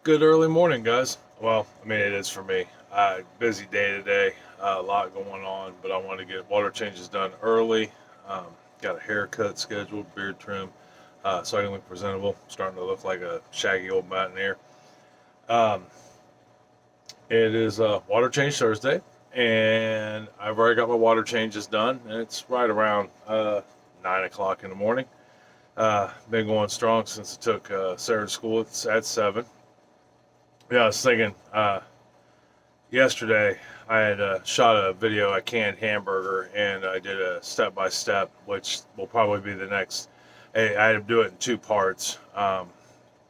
Good early morning, guys. Well, I mean, it is for me. Busy day today, a lot going on, but I want to get water changes done early. Um, got a haircut scheduled, beard trim, so I can look presentable. Starting to look like a shaggy old mountaineer. Um, it is Water Change Thursday, and I've already got my water changes done, and it's right around 9 o'clock in the morning. Been going strong since I took Sarah to school at 7. Yeah, I was thinking yesterday I had shot a video of canned hamburger and I did a step by step, which will probably be the next. I had to do it in two parts,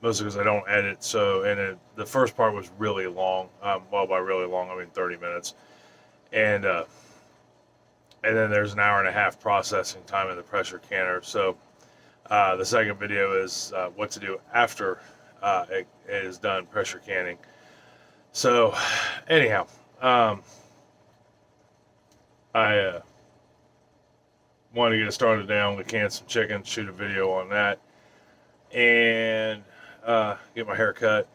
mostly because I don't edit. So, the first part was really long. Well, by really long, I mean 30 minutes. And uh, and then there's an hour and a half processing time in the pressure canner. So, the second video is what to do after it is done pressure canning. So, anyhow, I wanted to get it started down. We can some chicken, shoot a video on that, and get my hair cut.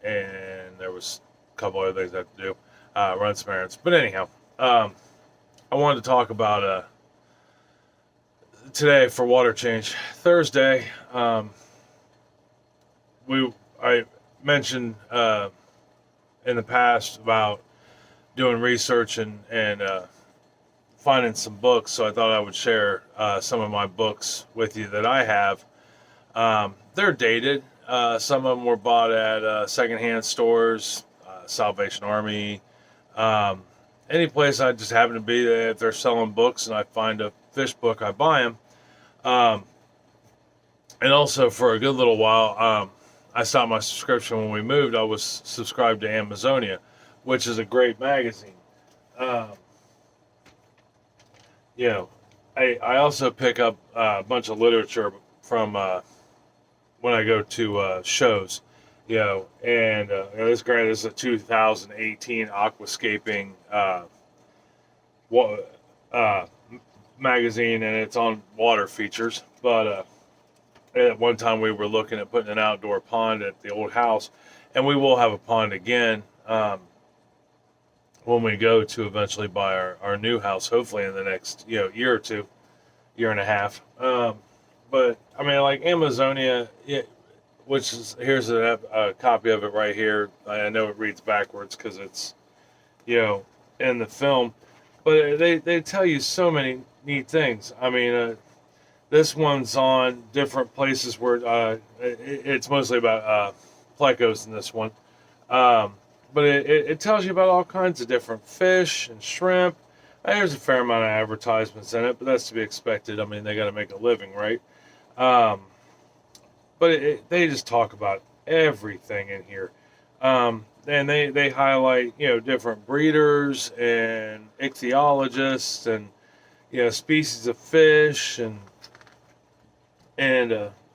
And there was a couple other things I had to do, run some errands. But anyhow, I wanted to talk about today for water change Thursday. I mentioned in the past about doing research and finding some books, so I thought I would share some of my books with you that I have. They're dated. Some of them were bought at secondhand stores, Salvation Army, any place I just happen to be. If they're selling books and I find a fish book, I buy them. And also, for a good little while, I stopped my subscription when we moved. I was subscribed to Amazonia, which is a great magazine. Um, you know, I also pick up a bunch of literature from when I go to shows, and this grant is a 2018 aquascaping wa- uh, magazine, and it's on water features. But at one time we were looking at putting an outdoor pond at the old house, and we will have a pond again when we go to eventually buy our new house, hopefully in the next year or two, year and a half. But I mean, like Amazonia, which is here's a copy of it right here. I know it reads backwards because it's in the film, but they tell you so many neat things. I mean, this one's on different places where it's mostly about plecos in this one. But it tells you about all kinds of different fish and shrimp. There's a fair amount of advertisements in it, but that's to be expected. I mean, they got to make a living, right? Um, but they just talk about everything in here. And they highlight, different breeders and ichthyologists and, species of fish and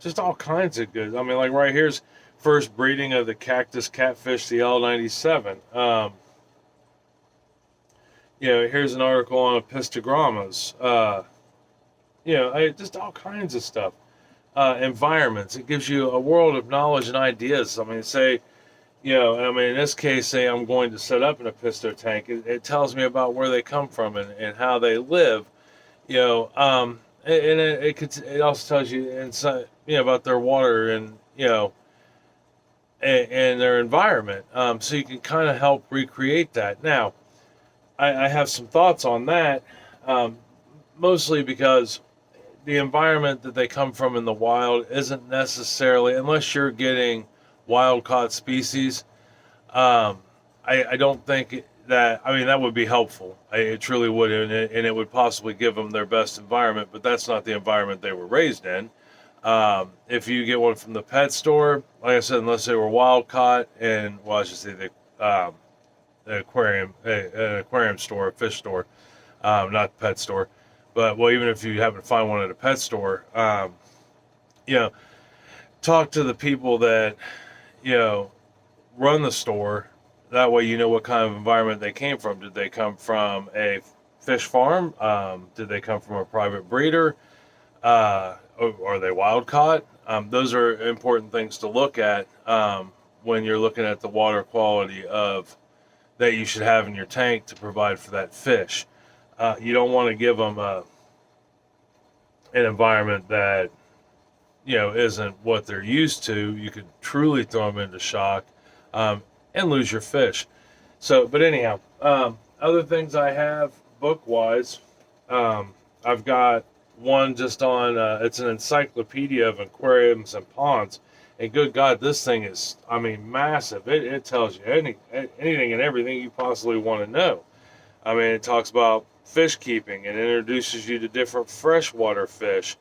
just all kinds of good. I mean, like right here's first breeding of the cactus catfish, the L97. Here's an article on epistogrammas. Just all kinds of stuff. Environments. It gives you a world of knowledge and ideas. I mean, in this case, say I'm going to set up an apisto tank. It tells me about where they come from and how they live. And it also tells you inside, about their water and and their environment. So you can kind of help recreate that. Now, I have some thoughts on that, mostly because the environment that they come from in the wild isn't necessarily, unless you're getting wild caught species. I don't think that, I mean, that would be helpful. It truly would, and it would possibly give them their best environment, but that's not the environment they were raised in. If you get one from the pet store, like I said, unless they were wild caught, and well, I should say an aquarium store, a fish store, not the pet store. But well, even if you happen to find one at a pet store, you know, talk to the people that run the store. That way, you know what kind of environment they came from. Did they come from a fish farm? Did they come from a private breeder? Or are they wild caught? Those are important things to look at when you're looking at the water quality of that you should have in your tank to provide for that fish. You don't want to give them an environment that isn't what they're used to. You could truly throw them into shock and lose your fish. So, but anyhow, other things I have book wise, I've got one just on. It's an encyclopedia of aquariums and ponds. And good God, this thing is, I mean, massive. It tells you anything and everything you possibly want to know. I mean, it talks about fish keeping and introduces you to different freshwater fish,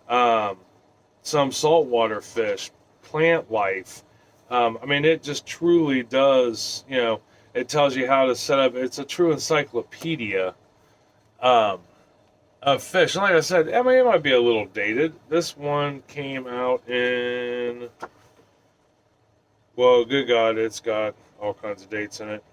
some saltwater fish, plant life. I mean, it just truly does, it tells you how to set up. It's a true encyclopedia of fish. And like I said, I mean, it might be a little dated. This one came out in, well, good God, it's got all kinds of dates in it.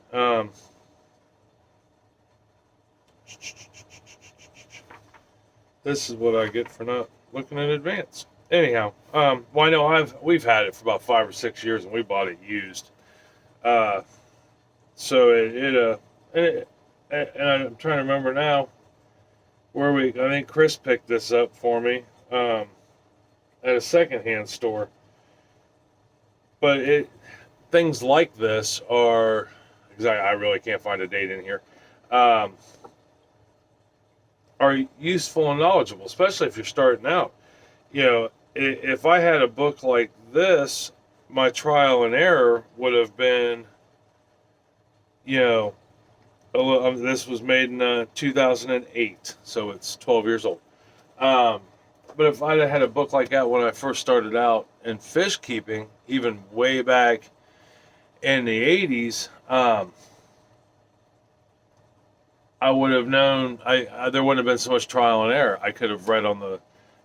This is what I get for not looking in advance. Anyhow, well, I know we've had it for about 5 or 6 years, and we bought it used. So and I'm trying to remember now I think Chris picked this up for me at a secondhand store. But things like this are, exactly, I really can't find a date in here, are useful and knowledgeable, especially if you're starting out. If I had a book like this, my trial and error would have been, this was made in 2008, so it's 12 years old. But if I'd have had a book like that when I first started out in fish keeping, even way back in the 80s, I would have known, there wouldn't have been so much trial and error. I could have read on the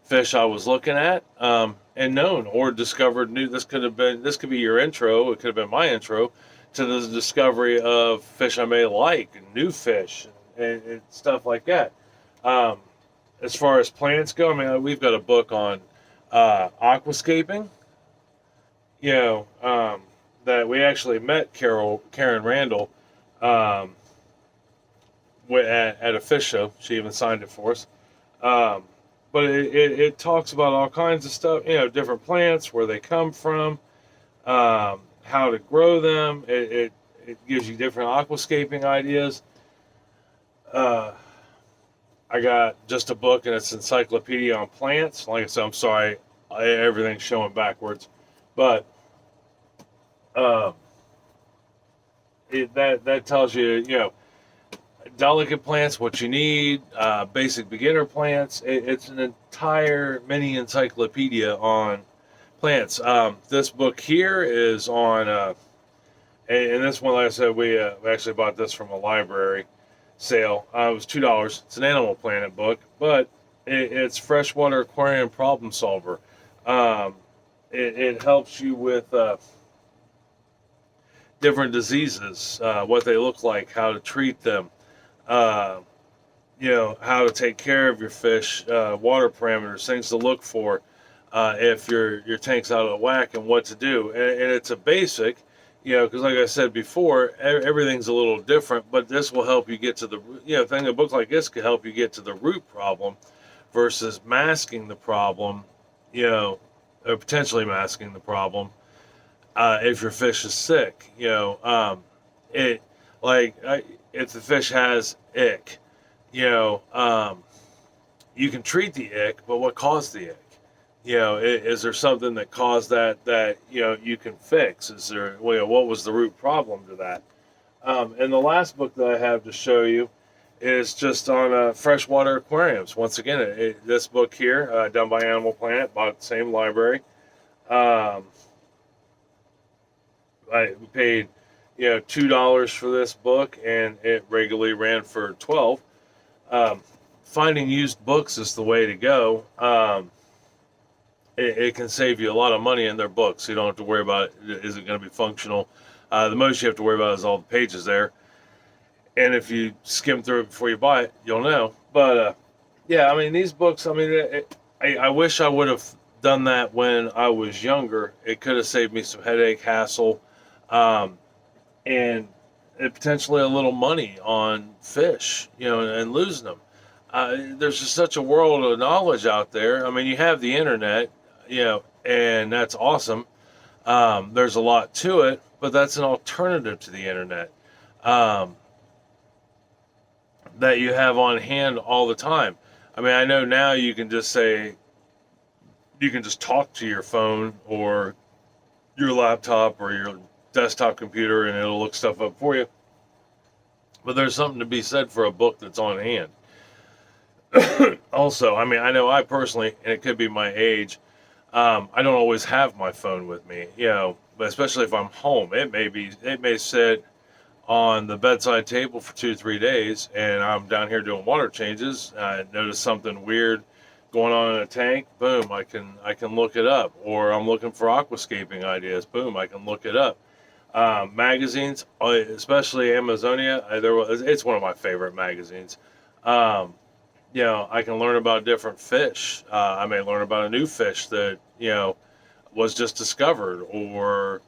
fish I was looking at and known or discovered new. This could be your intro. It could have been my intro to the discovery of fish I may like, and new fish, and stuff like that. As far as plants go, I mean, we've got a book on aquascaping. That we actually met Karen Randall at a fish show. She even signed it for us. But it talks about all kinds of stuff, different plants, where they come from, how to grow them. It gives you different aquascaping ideas. I got just a book, and it's encyclopedia on plants. Like I said, I'm sorry, everything's showing backwards, but that tells you, delicate plants, what you need, basic beginner plants. It's an entire mini encyclopedia on plants. This book here is on, and this one, like I said, we actually bought this from a library sale. It was $2. It's an Animal Planet book, but it's Freshwater Aquarium Problem Solver. It helps you with different diseases, what they look like, how to treat them, how to take care of your fish, water parameters, things to look for if your tank's out of whack, and what to do. And it's a basic, because like I said before, everything's a little different, but this will help you get to the, a book like this could help you get to the root problem versus masking the problem, or potentially masking the problem if your fish is sick. If the fish has ick, you can treat the ick, but what caused the ick? Is there something that caused that you can fix? Is there, what was the root problem to that? And the last book that I have to show you is just on freshwater aquariums. Once again, this book here, done by Animal Planet, bought at the same library. I paid $2 for this book, and it regularly ran for $12. Finding used books is the way to go. It can save you a lot of money in their books. You don't have to worry about is it going to be functional. The most you have to worry about is all the pages there. And if you skim through it before you buy it, you'll know. But these books, I wish I would have done that when I was younger. It could have saved me some headache, hassle, um, and potentially a little money on fish, and losing them. There's just such a world of knowledge out there. I mean, you have the internet, and that's awesome. There's a lot to it, but that's an alternative to the internet um, that you have on hand all the time. I mean, I know now you can just talk to your phone or your laptop or your desktop computer and it'll look stuff up for you. But there's something to be said for a book that's on hand. Also, I mean, I know I personally, and it could be my age, I don't always have my phone with me, but especially if I'm home, it may sit on the bedside table for 2 3 days, and I'm down here doing water changes. I notice something weird going on in a tank. Boom, I can look it up. Or I'm looking for aquascaping ideas. Boom, I can look it up. Magazines, especially Amazonia, it's one of my favorite magazines. Um, I can learn about different fish. I may learn about a new fish that was just discovered, or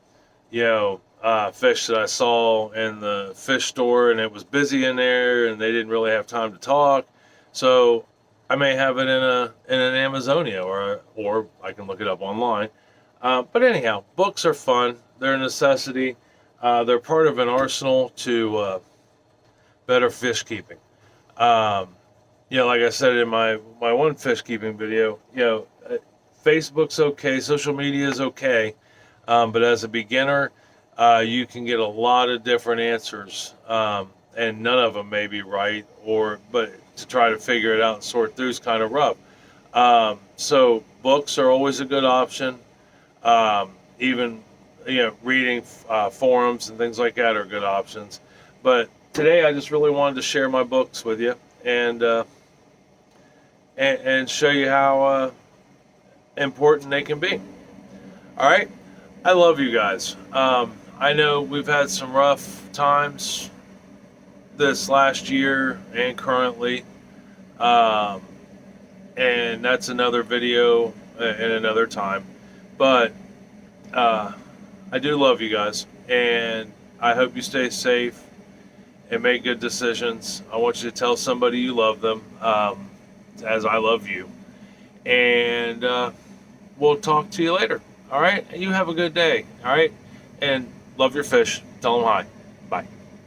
fish that I saw in the fish store and it was busy in there and they didn't really have time to talk. So I may have it in an Amazonia, or I can look it up online. But anyhow, books are fun. They're a necessity. They're part of an arsenal to better fish keeping. Um, like I said in my one fish keeping video, Facebook's okay, social media is okay, but as a beginner, you can get a lot of different answers, and none of them may be right, but to try to figure it out and sort through is kind of rough. So books are always a good option. Even reading forums and things like that are good options. But today I just really wanted to share my books with you and and show you how important they can be. All right, I love you guys. I know we've had some rough times this last year and currently, um, and that's another video in another time. But uh, I do love you guys, and I hope you stay safe and make good decisions. I want you to tell somebody you love them, as I love you. And we'll talk to you later. All right? You have a good day. All right? And love your fish. Tell them hi.